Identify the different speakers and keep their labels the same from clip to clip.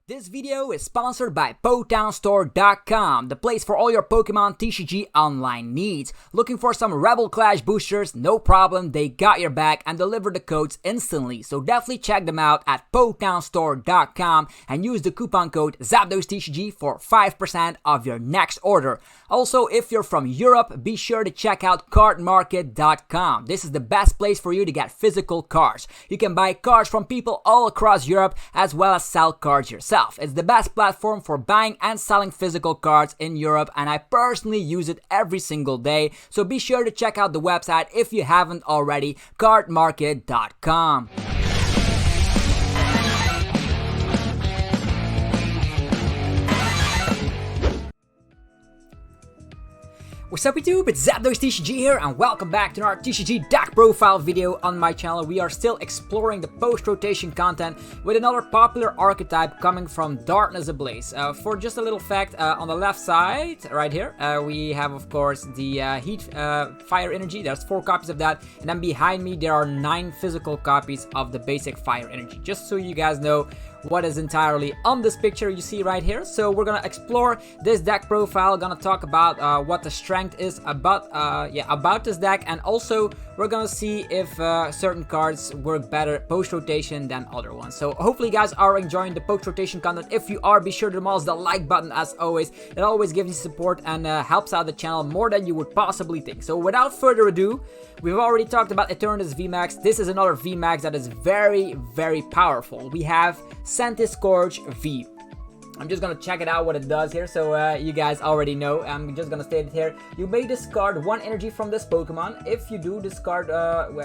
Speaker 1: This video is sponsored by PokemonStore.com, the place for all your Pokemon TCG online needs. Looking for some Rebel Clash boosters? No problem, they got your back and deliver the codes instantly. So definitely check them out at PokemonStore.com and use the coupon code ZapDoseTCG for 5% of your next order. Also, if you're from Europe, be sure to check out CardMarket.com. This is the best place for you to get physical cards. You can buy cards from people all across Europe as well as sell cards yourself. It's the best platform for buying and selling physical cards in Europe, and I personally use it every single day. So be sure to check out the website if you haven't already, cardmarket.com. What's up YouTube, it's ZapDoseTCG here and welcome back to another TCG deck profile video on my channel. We are still exploring the post-rotation content with another popular archetype coming from Darkness Ablaze. For just a little fact, on the left side, right here, we have of course the heat fire energy. There's 4 copies of that, and then behind me there are 9 physical copies of the basic fire energy. Just so you guys know what is entirely on this picture you see right here. So we're gonna explore this deck profile, gonna talk about what the strength is about this deck, and also we're gonna see if certain cards work better post-rotation than other ones. So hopefully you guys are enjoying the post-rotation content. If you are, be sure to demolish the like button as always. It always gives you support and helps out the channel more than you would possibly think. So without further ado, we've already talked about Eternus V Max. This is another V Max that is very, very powerful. We have Centiskorch V. I'm just gonna check it out what it does here, so you guys already know. I'm just gonna state it here. You may discard 1 energy from this Pokemon. If you do, discard,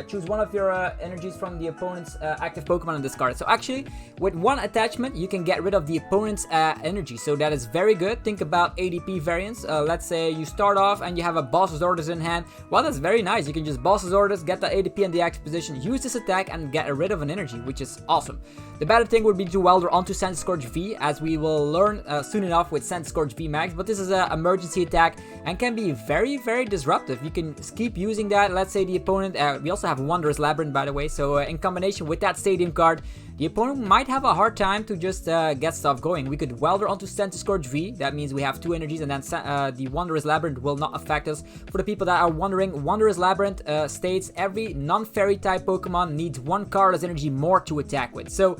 Speaker 1: choose one of your energies from the opponent's active Pokemon and discard it. So actually, with 1 attachment, you can get rid of the opponent's energy. So that is very good. Think about ADP variants. Let's say you start off and you have a Boss's Orders in hand. Well, that's very nice. You can just Boss's Orders, get the ADP in the active position, use this attack, and get rid of an energy, which is awesome. The better thing would be to Welder onto Centiskorch V, as we will learn soon enough with Centiskorch V Max, but this is an emergency attack and can be very, very disruptive. You can keep using that. Let's say the opponent, we also have Wondrous Labyrinth by the way, so in combination with that stadium card, the opponent might have a hard time to just get stuff going. We could Welder onto Centiskorch V, that means we have 2 energies, and then the Wondrous Labyrinth will not affect us. For the people that are wondering, Wondrous Labyrinth states every non-fairy type Pokemon needs 1 cardless energy more to attack with. So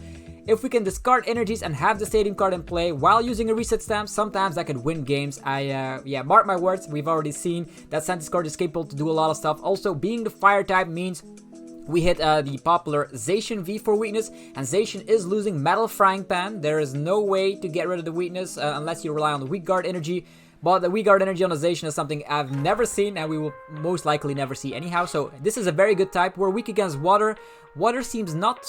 Speaker 1: if we can discard energies and have the stadium card in play while using a reset stamp, sometimes I could win games. Yeah, mark my words, we've already seen that Centiskorch is capable to do a lot of stuff. Also, being the fire type means we hit the popular Zacian V for weakness, and Zacian is losing Metal Frying Pan. There is no way to get rid of the weakness unless you rely on the weak guard energy. But the weak guard energy on the Zacian is something I've never seen, and we will most likely never see anyhow. So this is a very good type. We're weak against water. Water seems not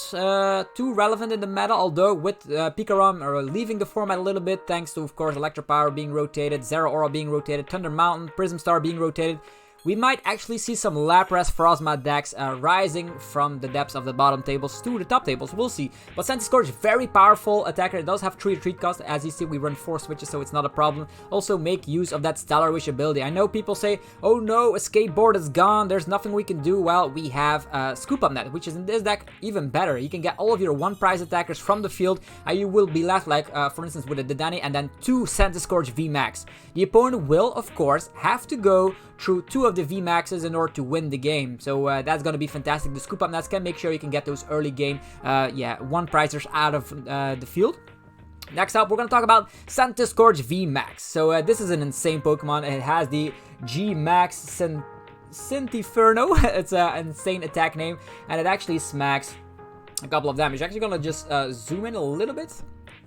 Speaker 1: too relevant in the meta, although with Pikarom leaving the format a little bit, thanks to of course Electropower being rotated, Zeraora being rotated, Thunder Mountain, Prism Star being rotated, we might actually see some Lapras Frostma decks rising from the depths of the bottom tables to the top tables. We'll see. But Centiskorch, very powerful attacker. It does have 3 retreat cost. As you see, we run 4 switches, so it's not a problem. Also, make use of that Stellar Wish ability. I know people say, oh no, Escape Board is gone. There's nothing we can do. Well, we have Scoop Up Net, which is in this deck even better. You can get all of your 1-prize attackers from the field, and you will be left, like, for instance, with a Dedenne and then 2 Centiskorch V Max. The opponent will, of course, have to go through 2 of the V Maxes in order to win the game. So that's gonna be fantastic. The Scoop Up Nets can make sure you can get those early game 1-prizers out of the field. Next up, we're gonna talk about Centiskorch V Max. So this is an insane Pokemon. It has the G Max Centinferno. It's an insane attack name, and it actually smacks a couple of damage. Actually gonna just zoom in a little bit.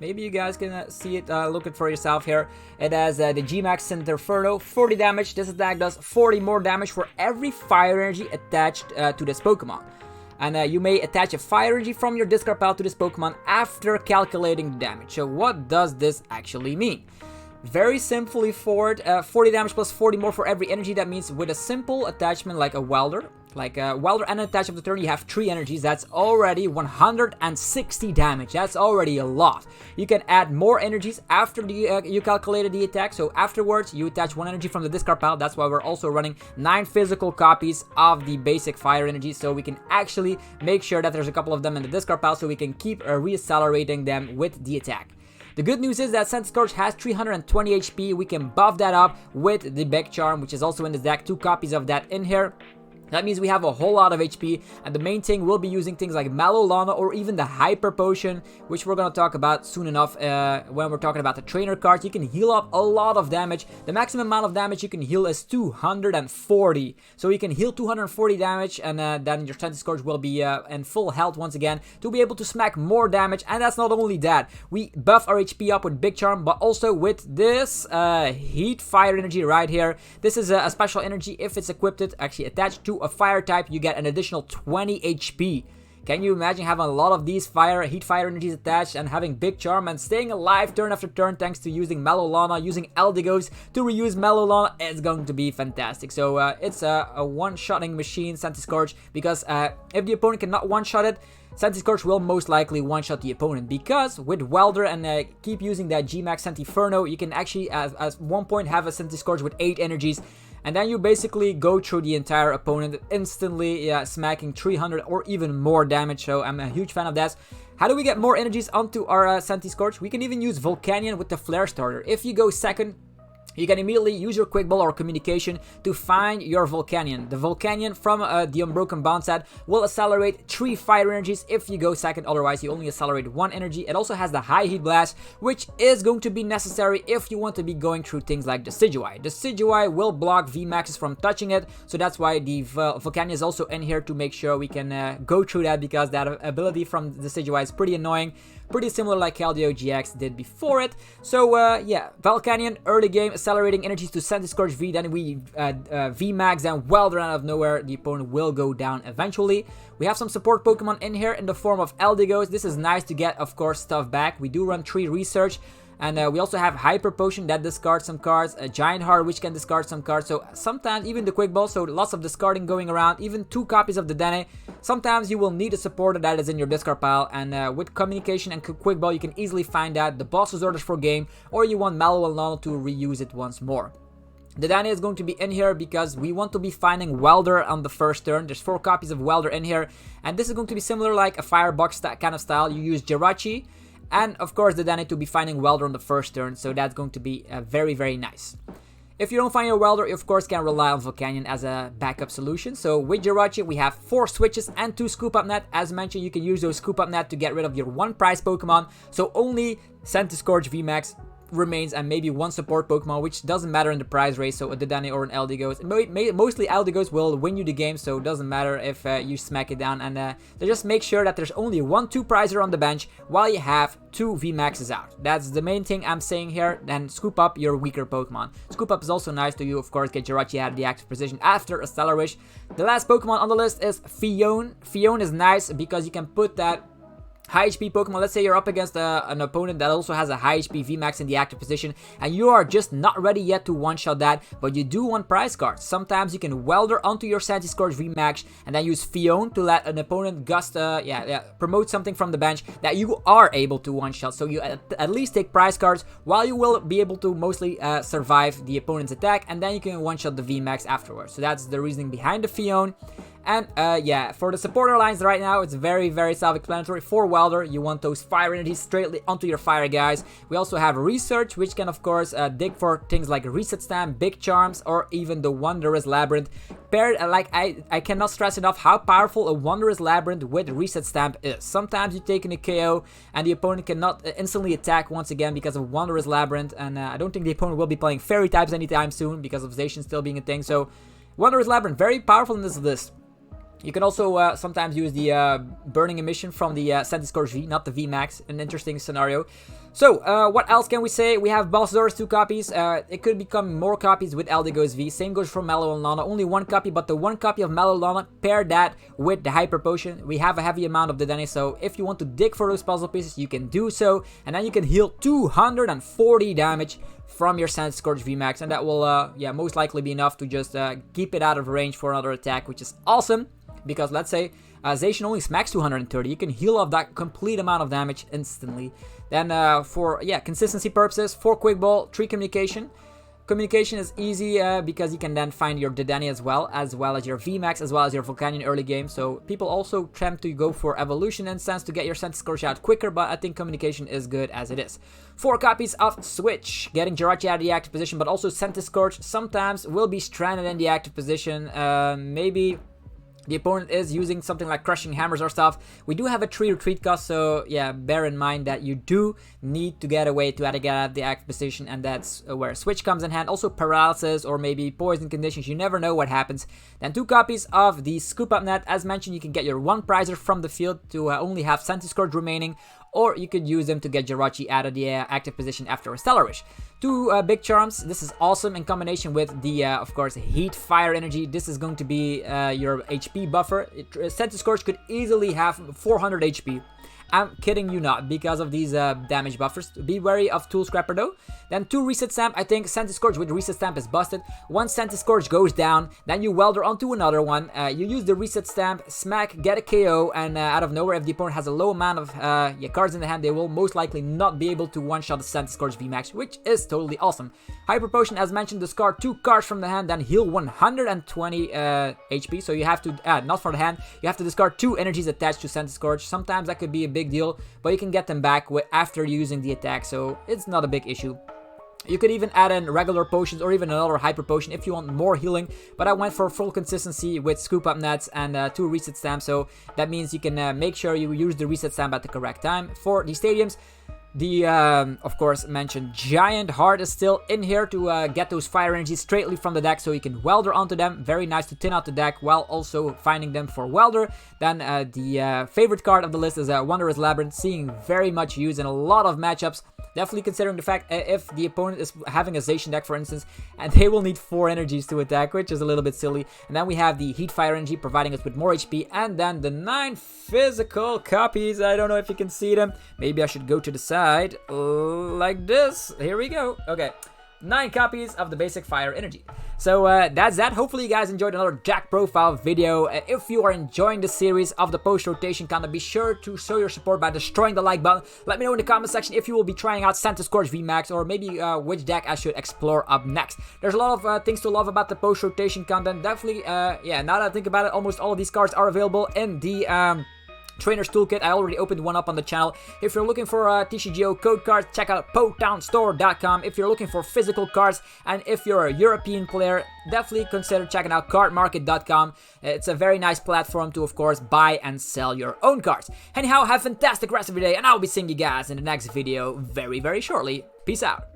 Speaker 1: Maybe you guys can see it, look it for yourself here. It has the G-Max Centinferno, 40 damage. This attack does 40 more damage for every fire energy attached to this Pokemon. And you may attach a fire energy from your discard pile to this Pokemon after calculating the damage. So what does this actually mean? Very simply forward, 40 damage plus 40 more for every energy. That means with a simple attachment like a Welder, and an attach of the turn, you have 3 energies. That's already 160 damage. That's already a lot. You can add more energies after you calculated the attack. So afterwards, you attach 1 energy from the discard pile. That's why we're also running 9 physical copies of the basic fire energy. So we can actually make sure that there's a couple of them in the discard pile, so we can keep re-accelerating them with the attack. The good news is that Centiskorch has 320 HP. We can buff that up with the Big Charm, which is also in the deck. 2 copies of that in here. That means we have a whole lot of HP, and the main thing we'll be using things like Mallow, Lana, or even the Hyper Potion, which we're going to talk about soon enough when we're talking about the trainer cards. You can heal up a lot of damage. The maximum amount of damage you can heal is 240. So you can heal 240 damage, and then your Centiskorch will be in full health once again to be able to smack more damage. And that's not only that. We buff our HP up with Big Charm, but also with this Heat Fire Energy right here. This is a special energy. If it's equipped, actually attached to a fire type, you get an additional 20 HP. Can you imagine having a lot of these heat fire energies attached and having Big Charm and staying alive turn after turn thanks to using Mallow Lana, using Eldegoss to reuse Mallow Lana? It's going to be fantastic. So it's a one-shotting machine, Centiskorch, because if the opponent cannot one-shot it, Centiskorch will most likely one-shot the opponent, because with Welder and keep using that G-Max Centiferno, you can actually at one point have a Centiskorch with 8 energies. And then you basically go through the entire opponent instantly, smacking 300 or even more damage. So I'm a huge fan of that. How do we get more energies onto our Centiskorch? We can even use Volcanion with the Flare Starter. If you go second, you can immediately use your Quick Ball or Communication to find your Volcanion. The Volcanion from the Unbroken Bond set will accelerate 3 fire energies if you go second, otherwise you only accelerate 1 energy. It also has the High Heat Blast, which is going to be necessary if you want to be going through things like the Decidueye. The Decidueye will block VMAXs from touching it, so that's why the Volcanion is also in here to make sure we can go through that, because that ability from the Decidueye is pretty annoying. Pretty similar like Eldegoss GX did before it. So yeah, Volcanion early game accelerating energies to Centiskorch V, then we VMAX, then Welder out of nowhere. The opponent will go down eventually. We have some support Pokemon in here in the form of Eldegoss. This is nice to get, of course, stuff back. We do run 3 research. And we also have Hyper Potion that discards some cards, a Giant Heart which can discard some cards, so sometimes even the Quick Ball, so lots of discarding going around, even 2 copies of the Dedenne. Sometimes you will need a supporter that is in your discard pile, and with Communication and Quick Ball you can easily find out the boss's orders for game, or you want Mallow and Lana to reuse it once more. The Dedenne is going to be in here because we want to be finding Welder on the first turn. There's 4 copies of Welder in here, and this is going to be similar like a Firebox kind of style. You use Jirachi, and of course the Dedenne to be finding Welder on the first turn, so that's going to be very, very nice. If you don't find your Welder, you of course can rely on Volcanion as a backup solution. So with Jirachi, we have 4 switches and 2 Scoop Up Net. As mentioned, you can use those Scoop Up Net to get rid of your 1 prize Pokemon, so only Centiskorch V Max remains, and maybe 1 support Pokemon, which doesn't matter in the prize race, so a Dedenne or an Eldegoss. Mostly Eldegoss will win you the game, so it doesn't matter if you smack it down. And they just make sure that there's only 1 2-prizer on the bench while you have 2 VMAXs out. That's the main thing I'm saying here. Then scoop up your weaker Pokemon. Scoop up is also nice to you, of course, get Jirachi out of the active position after a Stellar Wish. The last Pokemon on the list is Phione. Phione is nice because you can put that high HP Pokemon. Let's say you're up against an opponent that also has a high HP VMAX in the active position, and you are just not ready yet to one-shot that, but you do want prize cards. Sometimes you can Welder onto your Centiskorch VMAX and then use Phione to let an opponent promote something from the bench that you are able to one-shot. So you at least take prize cards while you will be able to mostly survive the opponent's attack, and then you can one-shot the VMAX afterwards. So that's the reasoning behind the Phione. And yeah, for the supporter lines right now, it's very, very self-explanatory. For Welder, you want those fire energies straightly onto your fire guys. We also have Research, which can of course dig for things like Reset Stamp, Big Charms, or even the Wondrous Labyrinth. Paired, like I cannot stress enough how powerful a Wondrous Labyrinth with Reset Stamp is. Sometimes you take in a KO and the opponent cannot instantly attack once again because of Wondrous Labyrinth, and I don't think the opponent will be playing Fairy types anytime soon because of Zacian still being a thing. So Wondrous Labyrinth, very powerful in this list. You can also sometimes use the Burning Emission from the Centiskorch V, not the V Max, an interesting scenario. So, what else can we say? We have Balsador's 2 copies. It could become more copies with Eldegoss V. Same goes for Mallow and Lana. Only 1 copy, but the 1 copy of Mallow Lana, pair that with the Hyper Potion. We have a heavy amount of the Dedenne, so if you want to dig for those puzzle pieces, you can do so. And then you can heal 240 damage from your Centiskorch V Max, and that will, yeah, most likely be enough to just keep it out of range for another attack, which is awesome. Because let's say Zacian only smacks 230, you can heal off that complete amount of damage instantly. Then for, yeah, consistency purposes, 4 Quick Ball, 3 Communication. Communication is easy because you can then find your Dedenne as well as your V Max, as well as your Volcanion early game. So people also tend to go for evolution in sense to get your Centiskorch out quicker, but I think communication is good as it is. 4 copies of Switch, getting Jirachi out of the active position, but also Centiskorch sometimes will be stranded in the active position. Maybe the opponent is using something like crushing hammers or stuff. We do have a 3 retreat cost, so yeah, bear in mind that you do need to get away to get out of the active position, and that's where Switch comes in hand. Also paralysis or maybe poison conditions, you never know what happens. Then 2 copies of the Scoop Up Net. As mentioned, you can get your 1 prizer from the field to only have Centiskorch remaining, or you could use them to get Jirachi out of the active position after a Stellar Wish. 2 big charms. This is awesome in combination with the, of course, Heat Fire Energy. This is going to be your HP buffer. Centiskorch could easily have 400 HP. I'm kidding you not, because of these damage buffers. Be wary of Tool Scrapper though. Then 2 Reset Stamp. I think Centiskorch with Reset Stamp is busted. Once Centiskorch goes down, then you Welder onto another one. You use the Reset Stamp, smack, get a KO, and out of nowhere, if the opponent has a low amount of cards in the hand, they will most likely not be able to one-shot the Centiskorch V Max, which is totally awesome. Hyper Potion, as mentioned, discard 2 cards from the hand, then heal 120 HP. So you have to, not for the hand, you have to discard 2 energies attached to Centiskorch. Sometimes that could be a big deal, but you can get them back after using the attack, so it's not a big issue. You could even add in regular potions or even another hyper potion if you want more healing, but I went for full consistency with Scoop Up Nets and 2 Reset Stamps, so that means you can make sure you use the Reset Stamp at the correct time. For the stadiums, the, of course, mentioned Giant Heart is still in here to get those fire energies straightly from the deck, so you can Welder onto them. Very nice to thin out the deck while also finding them for Welder. Then the favorite card of the list is Wondrous Labyrinth, seeing very much use in a lot of matchups. Definitely considering the fact if the opponent is having a Zacian deck, for instance, and they will need 4 energies to attack, which is a little bit silly. And then we have the Heat Fire Energy providing us with more HP, and then the 9 physical copies. I don't know if you can see them. Maybe I should go to the side like this. Here we go. Okay. 9 copies of the basic Fire Energy. So that's that. Hopefully you guys enjoyed another deck profile video. If you are enjoying the series of the post-rotation content, be sure to show your support by destroying the like button. Let me know in the comment section if you will be trying out Centiskorch V Max, or maybe which deck I should explore up next. There's a lot of things to love about the post-rotation content. Definitely, yeah, now that I think about it, almost all of these cards are available in the Trainer's Toolkit. I already opened one up on the channel. If you're looking for TCGO code cards, check out PotownStore.com. If you're looking for physical cards, and if you're a European player, definitely consider checking out CardMarket.com. It's a very nice platform to, of course, buy and sell your own cards. Anyhow, have a fantastic rest of your day, and I'll be seeing you guys in the next video very, very shortly. Peace out.